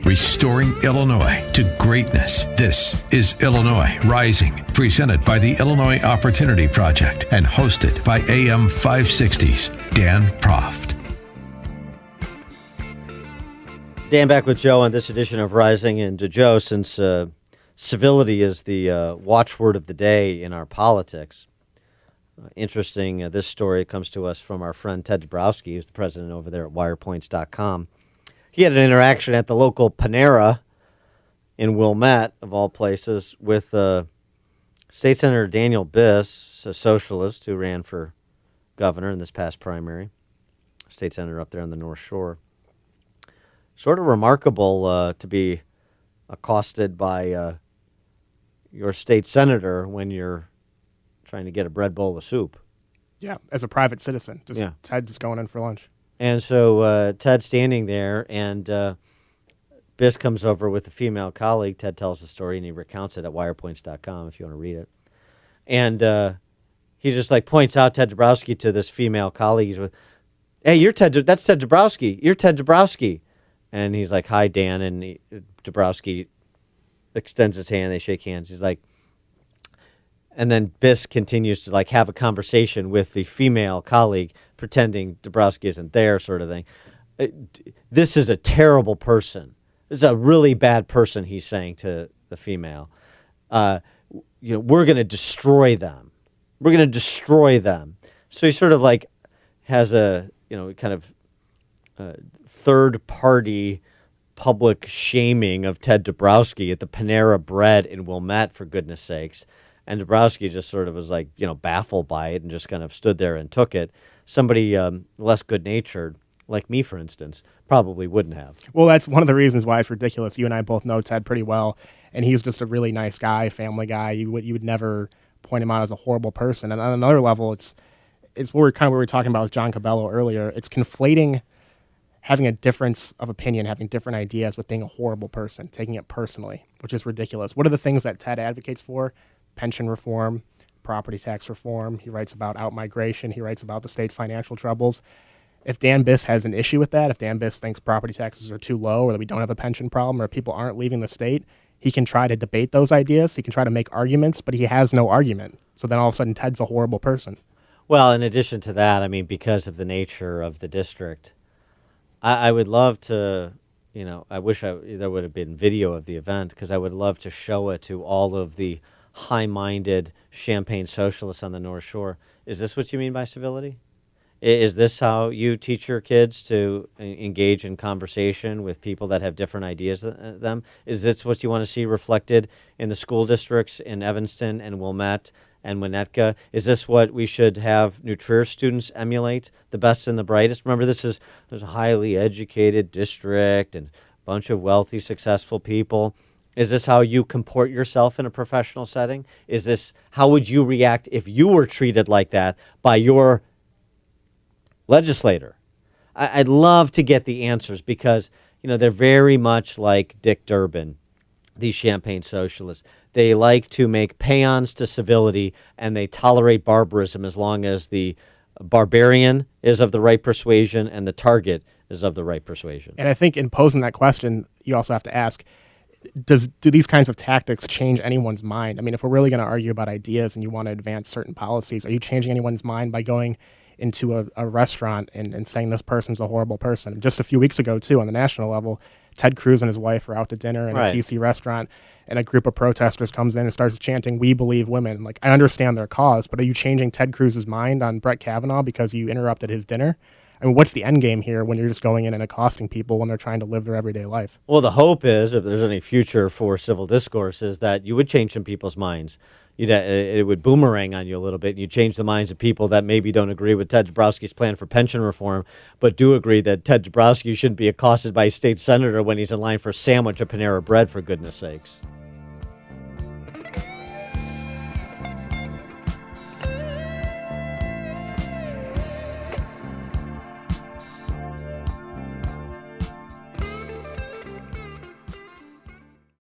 Restoring Illinois to greatness. This is Illinois Rising, presented by the Illinois Opportunity Project and hosted by AM 560's Dan Proft. Dan back with Joe on this edition of Rising. And to Joe, since civility is the watchword of the day in our politics, interesting, this story comes to us from our friend Ted Dabrowski, who's the president over there at wirepoints.com. He had an interaction at the local Panera in Wilmette, of all places, with State Senator Daniel Biss, a socialist who ran for governor in this past primary, state senator up there on the North Shore. Sort of remarkable to be accosted by your state senator when you're trying to get a bread bowl of soup. Yeah, as a private citizen. Ted just going in for lunch. And so Ted's standing there, and Biss comes over with a female colleague. Ted tells the story, and he recounts it at wirepoints.com if you want to read it. And he just points out Ted Dabrowski to this female colleague. He's with, "Hey, you're Ted. That's Ted Dabrowski. You're Ted Dabrowski." And he's like, "Hi, Dan." And Dabrowski extends his hand. They shake hands. He's like, and then Biss continues to have a conversation with the female colleague, pretending Dabrowski isn't there, sort of thing. This is a terrible person. This is a really bad person, he's saying to the female. We're going to destroy them. We're going to destroy them. So he sort of has a kind of third-party public shaming of Ted Dabrowski at the Panera Bread in Wilmette, for goodness sakes. And Dabrowski just sort of was baffled by it and just kind of stood there and took it. Somebody less good-natured, like me, for instance, probably wouldn't have. Well, that's one of the reasons why it's ridiculous. You and I both know Ted pretty well, and he's just a really nice guy, family guy. You would never point him out as a horrible person. And on another level, it's what we were talking about with John Cabello earlier. It's conflating having a difference of opinion, having different ideas with being a horrible person, taking it personally, which is ridiculous. What are the things that Ted advocates for? Pension reform, property tax reform. He writes about out-migration. He writes about the state's financial troubles. If Dan Biss has an issue with that, if Dan Biss thinks property taxes are too low or that we don't have a pension problem or people aren't leaving the state, he can try to debate those ideas. He can try to make arguments, but he has no argument. So then all of a sudden, Ted's a horrible person. Well, in addition to that, because of the nature of the district, I would love to, I wish there would have been video of the event, because I would love to show it to all of the high-minded Champaign socialists on the North Shore. Is this what you mean by civility? Is this how you teach your kids to engage in conversation with people that have different ideas than them? Is this what you want to see reflected in the school districts in Evanston and Wilmette and Winnetka? Is this what we should have New Trier students emulate, the best and the brightest? Remember, there's a highly educated district and a bunch of wealthy, successful people. Is this how you comport yourself in a professional setting? How would you react if you were treated like that by your legislator? I'd love to get the answers, because, they're very much like Dick Durbin, these Champaign socialists. They like to make paeans to civility, and they tolerate barbarism as long as the barbarian is of the right persuasion and the target is of the right persuasion. And I think in posing that question, you also have to ask, do these kinds of tactics change anyone's mind? If we're really going to argue about ideas and you want to advance certain policies, are you changing anyone's mind by going into a restaurant and saying this person's a horrible person? Just a few weeks ago, too, on the national level, Ted Cruz and his wife are out to dinner in a D.C. restaurant, and a group of protesters comes in and starts chanting, "We believe women." I understand their cause, but are you changing Ted Cruz's mind on Brett Kavanaugh because you interrupted his dinner? What's the end game here when you're just going in and accosting people when they're trying to live their everyday life? Well, the hope is, if there's any future for civil discourse, is that you would change some people's minds. It would boomerang on you a little bit, and you change the minds of people that maybe don't agree with Ted Dabrowski's plan for pension reform, but do agree that Ted Dabrowski shouldn't be accosted by a state senator when he's in line for a sandwich at Panera Bread, for goodness sakes.